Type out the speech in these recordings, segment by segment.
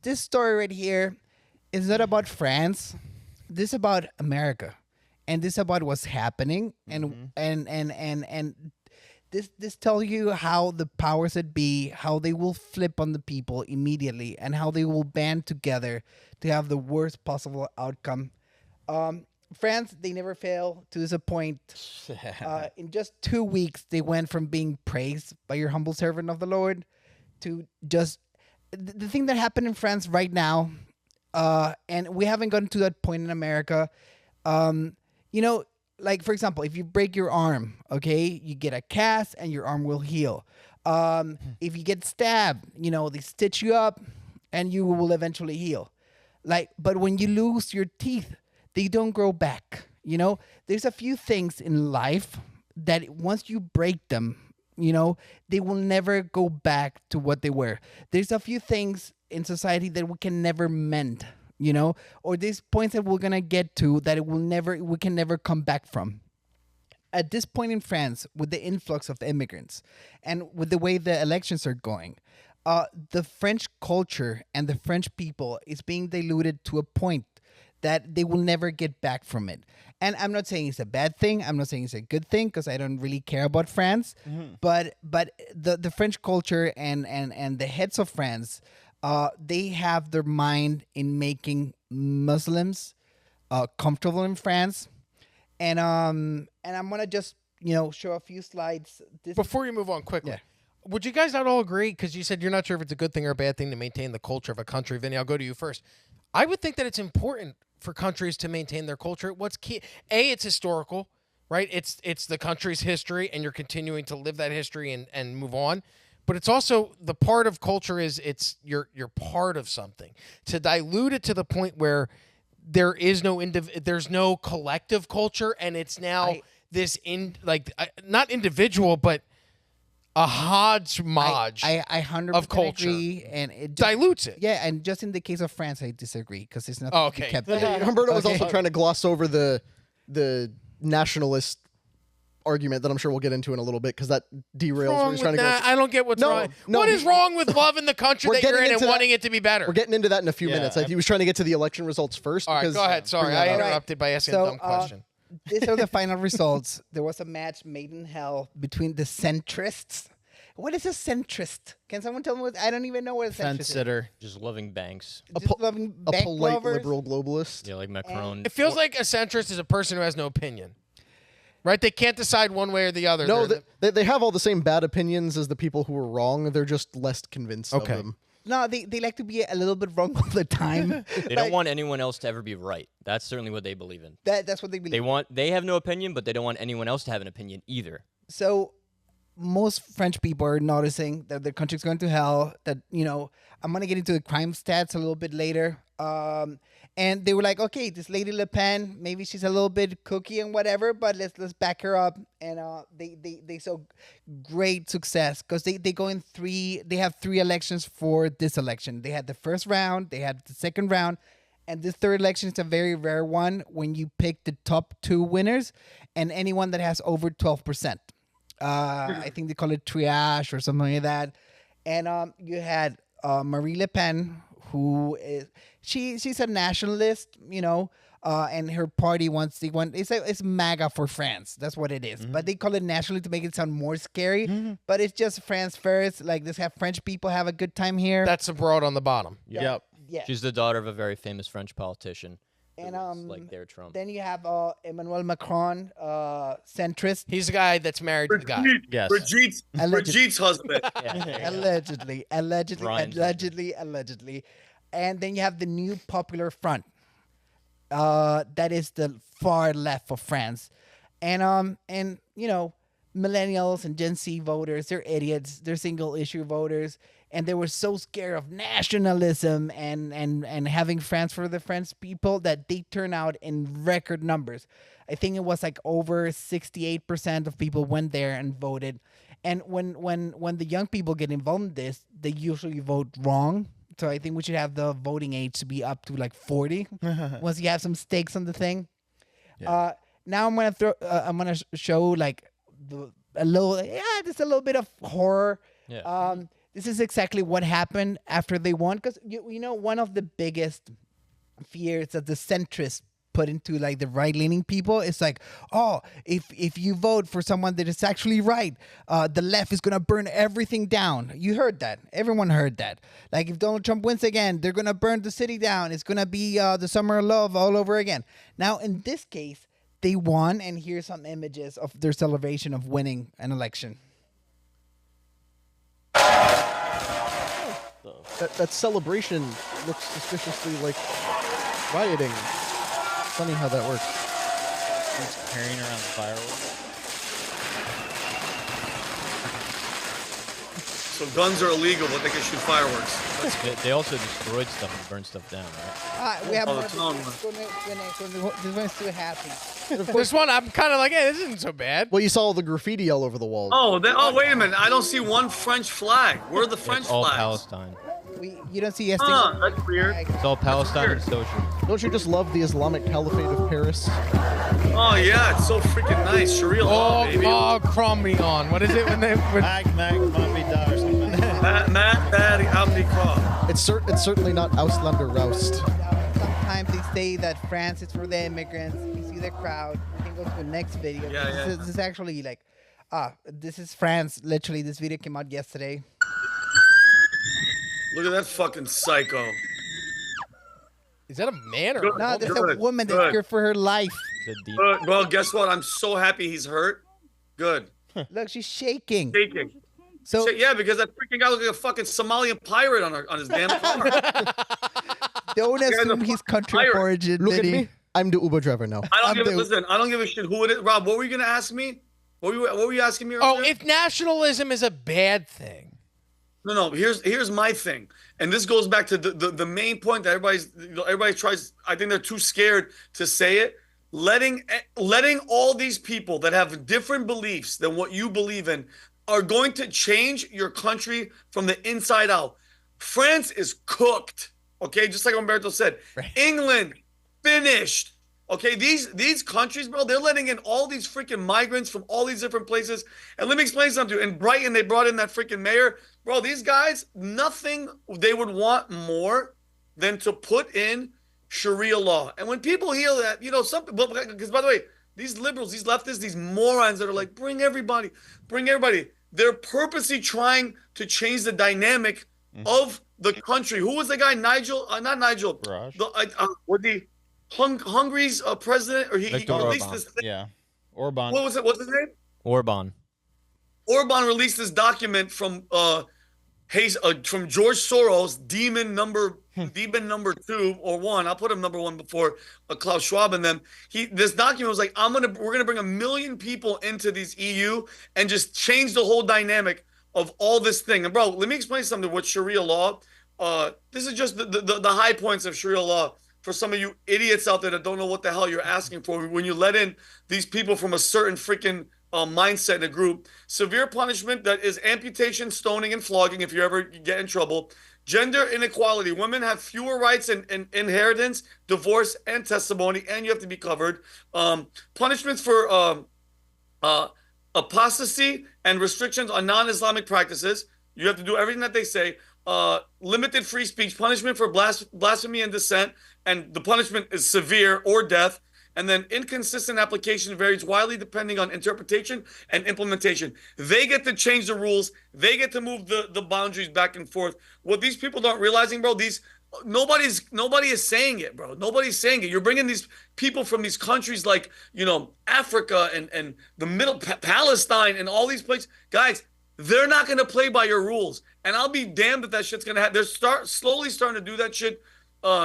this story right here is not about France. This is about America, and this is about what's happening, and this tells you how the powers that be, how they will flip on the people immediately, and how they will band together to have the worst possible outcome. France, they never fail to disappoint. In just 2 weeks, they went from being praised by your humble servant of the Lord to just the thing that happened in France right now. And we haven't gotten to that point in America. Like, for example, if you break your arm, okay, you get a cast and your arm will heal. If you get stabbed, they stitch you up and you will eventually heal. But when you lose your teeth, they don't grow back. There's a few things in life that once you break them, they will never go back to what they were. There's a few things in society that we can never mend, or these points that we're going to get to that we can never come back from. At this point in France, with the influx of the immigrants and with the way the elections are going, the French culture and the French people is being diluted to a point that they will never get back from it. And I'm not saying it's a bad thing. I'm not saying it's a good thing because I don't really care about France. But the French culture and the heads of France, they have their mind in making Muslims comfortable in France. And I'm gonna just show a few slides. Before you move on quickly. Yeah. Would you guys not all agree? Because you said you're not sure if it's a good thing or a bad thing to maintain the culture of a country. Vinny, I'll go to you first. I would think that it's important for countries to maintain their culture. What's key? It's historical, right? It's the country's history, and you're continuing to live that history and move on. But it's also the part of culture is you're part of something. To dilute it to the point where there is there's no collective culture, and it's now not individual, but a hodgepodge I 100% of culture agree, and it dilutes it. Yeah, and just in the case of France, I disagree because it's not. Okay. Kept Humberto was also trying to gloss over the nationalist argument that I'm sure we'll get into in a little bit because that derails where he's trying to go. I don't get what's wrong. No, what is wrong with loving the country that you're in and wanting it to be better? We're getting into that in a few minutes. He was trying to get to the election results first. All right, go ahead. Sorry, I interrupted by asking a dumb question. These are the final results. There was a match made in hell between the centrists. What is a centrist? Can someone tell me what? I don't even know what a centrist Fence is. sitter. Just loving banks. Just loving A bank polite lovers. liberal globalist. Yeah, like Macron. It feels like a centrist is a person who has no opinion, right? They can't decide one way or the other. No, they have all the same bad opinions as the people who are wrong. They're just less convinced of them. No, they like to be a little bit wrong all the time. They don't want anyone else to ever be right. That's certainly what they believe in. That's what they believe. They have no opinion, but they don't want anyone else to have an opinion either. So most French people are noticing that their country's going to hell. That I'm gonna get into the crime stats a little bit later. And they were like, okay, this lady Le Pen, maybe she's a little bit cookie and whatever, but let's back her up. And they saw great success because they go in they have 3 elections for this election. They had the first round, they had the second round, and this third election is a very rare one when you pick the top 2 winners and anyone that has over 12%. I think they call it triage or something like that. And you had Marie Le Pen, who is she's a nationalist, and her party it's MAGA for France. That's what it is. But they call it nationalist to make it sound more scary. But it's just France first. Like, let's have French people have a good time here. That's abroad on the bottom. Yep. Yeah. She's the daughter of a very famous French politician. And like their Trump. Then you have Emmanuel Macron, centrist. He's the guy that's married to the guy. Yes. Brigitte's husband. Allegedly. And then you have the new Popular Front. That is the far left of France. And millennials and Gen Z voters, they're idiots. They're single issue voters. And they were so scared of nationalism and having France for the French people that they turn out in record numbers. I think it was like over 68% of people went there and voted. And when the young people get involved in this, they usually vote wrong. So I think we should have the voting age to be up to like 40 once you have some stakes on the thing. Yeah. Now I'm gonna show like just a little bit of horror. Yeah. this is exactly what happened after they won. Because you know, one of the biggest fears that the centrists put into like the right-leaning people is like, oh, if you vote for someone that is actually right, the left is gonna burn everything down. You heard that. Everyone heard that. Like, if Donald Trump wins again, they're gonna burn the city down. It's gonna be the summer of love all over again. Now, in this case, they won, and here's some images of their celebration of winning an election. That celebration looks suspiciously like rioting. Funny how that works. He's carrying around the fireworks. So guns are illegal, but they can shoot fireworks. They also destroyed stuff and burned stuff down, right? We have Oh, more. the town This one's too happy. This one, I'm kind of like, hey, this isn't so bad. Well, you saw all the graffiti all over the walls. Oh, wait a minute. I don't see one French flag. Where are the French It's all flags? Palestine. You don't see That's weird. It's all Palestine and social. Don't you just love the Islamic Caliphate of Paris? Oh, yeah. It's so freaking nice. Sharia law, baby. Cromlyon. What is it when they... Mag, Mavida or something. Matt, Daddy, Abdika. It's certainly not Auslander Roust. Sometimes they say that France is for the immigrants. You see the crowd. You can go to the next video. Yeah. This is actually like, this is France. Literally, this video came out yesterday. Look at that fucking psycho. Is that a man or Good. No, there's a Good. woman that's Good. scared for her life. The deep. Well, guess what? I'm so happy he's hurt. Good. Look, she's shaking. Shaking. So Yeah, because that freaking guy looks like a fucking Somalian pirate on his damn car. don't assume he's country of origin. Look at Diddy. me. I'm the Uber driver now. Listen, I don't give a shit who it is. Rob, what were you gonna ask me? What were you asking me earlier? Oh, if nationalism is a bad thing. No. Here's my thing, and this goes back to the main point that everybody tries. I think they're too scared to say it. Letting all these people that have different beliefs than what you believe in are going to change your country from the inside out. France is cooked, okay? Just like Umberto said. Right. England finished. Okay, these countries, bro, they're letting in all these freaking migrants from all these different places. And let me explain something to you. In Brighton, they brought in that freaking mayor. Bro, these guys, nothing they would want more than to put in Sharia law. And when people hear that, you know, because by the way, these liberals, these leftists, these morons that are like, bring everybody. They're purposely trying to change the dynamic of the country. Who was the guy? Not Nigel. Raj. Hungary's president, or he released Orban. this thing. Yeah. Orban. What was it? What's his name? Orban. Orban released this document from George Soros, demon number 2 or 1. I'll put him number 1 before Klaus Schwab and them. This document was like, we're gonna bring 1 million people into these EU and just change the whole dynamic of all this thing. And bro, let me explain something with Sharia law. This is just the high points of Sharia law. For some of you idiots out there that don't know what the hell you're asking for, when you let in these people from a certain freaking mindset in a group, severe punishment that is amputation, stoning, and flogging if you ever get in trouble. Gender inequality. Women have fewer rights in inheritance, divorce, and testimony, and you have to be covered. Punishments for apostasy and restrictions on non-Islamic practices. You have to do everything that they say. Limited free speech, punishment for blasphemy and dissent, and the punishment is severe or death. And then inconsistent application varies widely depending on interpretation and implementation. They get to change the rules. They get to move the boundaries back and forth. What these people aren't realizing, bro, nobody is saying it, bro. Nobody's saying it. You're bringing these people from these countries like, you know, Africa and the middle Palestine and all these places. Guys, they're not going to play by your rules. And I'll be damned if that shit's going to happen. They're slowly starting to do that shit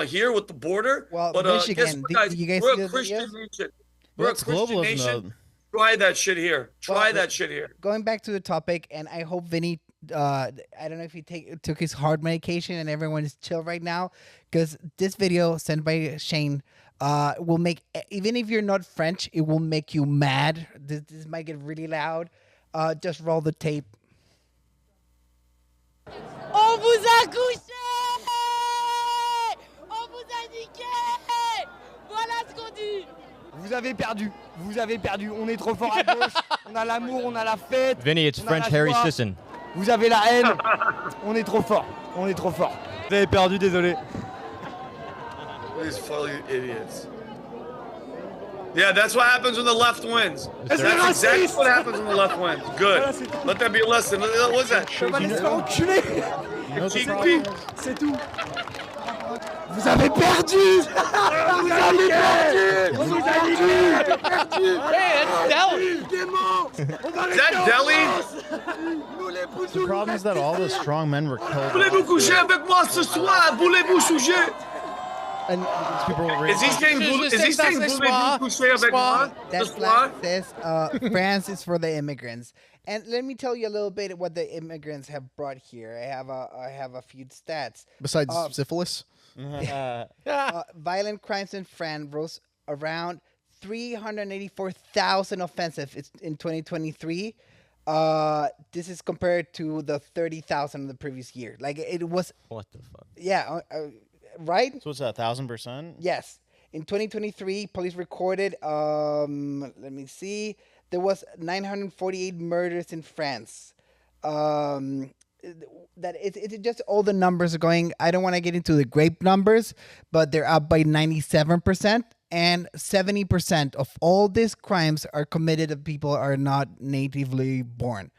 here with the border. Well, but Michigan, guys, you guys we're see a the Christian videos? nation. Well, We're a that's Christian globalism, nation. though. Try that shit here. Well, that shit here. Going back to the topic, and I hope Vinny, I don't know if he took his hard medication and everyone is chill right now, because this video sent by Shane will make, even if you're not French, it will make you mad. This might get really loud. Just roll the tape. On vous a couché! On vous a niqué! Voilà ce qu'on dit! Vous avez perdu, on est trop fort à gauche, on a l'amour, on a la fête. Vinny, it's on a French la Harry joie. Sisson. Vous avez la haine. On est trop fort. On est trop fort. Vous avez perdu, désolé. These fucking idiots. Yeah, that's what happens when the left wins. That's exactly what happens when the left wins. Good. Let that be a lesson. What's that? Enculé. GP. C'est tout. Vous avez perdu. Vous avez perdu. Vous avez perdu. Hey, it's Delhi. Is that Delhi? The problem is that all the strong men were killed. Voulez-vous coucher avec moi ce soir? Voulez-vous coucher? And these people were Is he saying voulez-vous coucher avec moi? That's Ce soir? like this. France is for the immigrants. And let me tell you a little bit what the immigrants have brought here. I have a few stats. besides syphilis. Violent crimes in France rose around 384,000 offensive in 2023. This is compared to the 30,000 of the previous year. Like it was, What the fuck? yeah, right? So what's that? 1,000%? Yes. In 2023, police recorded, let me see, there was 948 murders in France. That it's just all the numbers are going. I don't want to get into the grape numbers, but they're up by 97%, and 70% of all these crimes are committed of people are not natively born.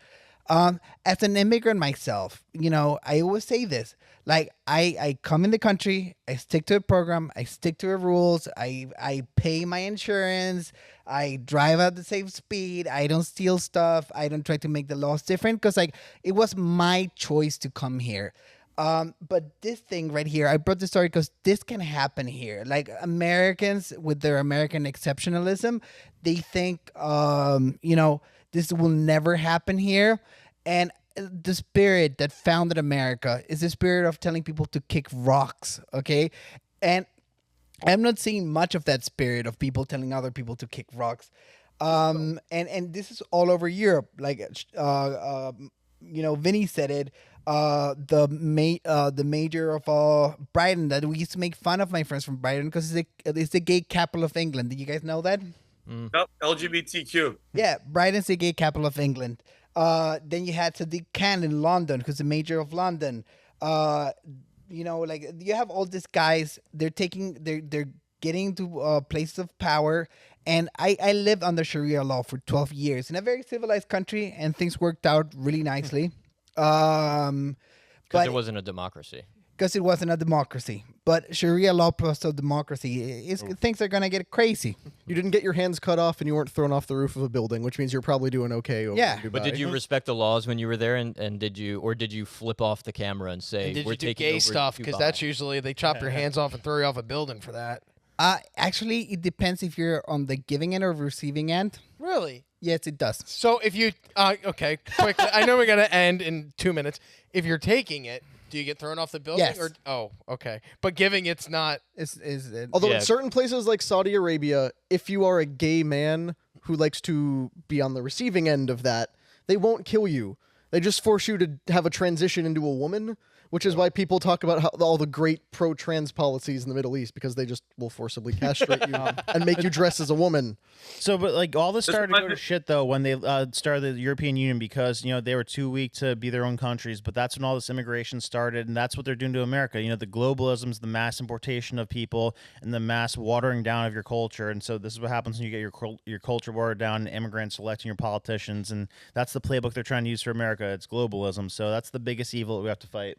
As an immigrant myself, you know, I always say this. Like, I come in the country, I stick to a program, I stick to the rules, I pay my insurance, I drive at the same speed, I don't steal stuff, I don't try to make the laws different, because, like, it was my choice to come here. But this thing right here, I brought the story because this can happen here. Like, Americans, with their American exceptionalism, they think, you know, this will never happen here. And the spirit that founded America is the spirit of telling people to kick rocks, okay? And I'm not seeing much of that spirit of people telling other people to kick rocks. And this is all over Europe. Like, you know, Vinny said it. The major of Brighton, that we used to make fun of my friends from Brighton because it's the gay capital of England. Did you guys know that? Yep, LGBTQ. Yeah, Brighton's the gay capital of England. Then you had Sadiq Khan in London, who's the mayor of London. You know, like, you have all these guys. They're getting to places of power. And I lived under Sharia law for 12 years in a very civilized country, and things worked out really nicely. Because it wasn't a democracy. Because it wasn't a democracy. But Sharia law plus a democracy, things are going to get crazy. You didn't get your hands cut off and you weren't thrown off the roof of a building, which means you're probably doing okay over Yeah. in Dubai. But did you respect the laws when you were there, and did you flip off the camera and say, And did we're you do taking gay over stuff? Because Dubai? that's usually they chop your hands off and throw you off a building for that. Actually, it depends if you're on the giving end or receiving end. Really? Yes, it does. So if you okay, quickly, I know we're gonna end in 2 minutes. If you're taking it, do you get thrown off the building? Yes. Or, oh, okay. But giving it's not. Although Yeah. in certain places like Saudi Arabia, if you are a gay man who likes to be on the receiving end of that, they won't kill you. They just force you to have a transition into a woman, which is why people talk about all the great pro-trans policies in the Middle East, because they just will forcibly castrate you and make you dress as a woman. So, but like all this started to go to shit though when they started the European Union, because you know they were too weak to be their own countries. But that's when all this immigration started, and that's what they're doing to America. You know, the globalism is the mass importation of people and the mass watering down of your culture. And so this is what happens when you get your culture watered down, and immigrants electing your politicians, and that's the playbook they're trying to use for America. It's globalism. So that's the biggest evil that we have to fight.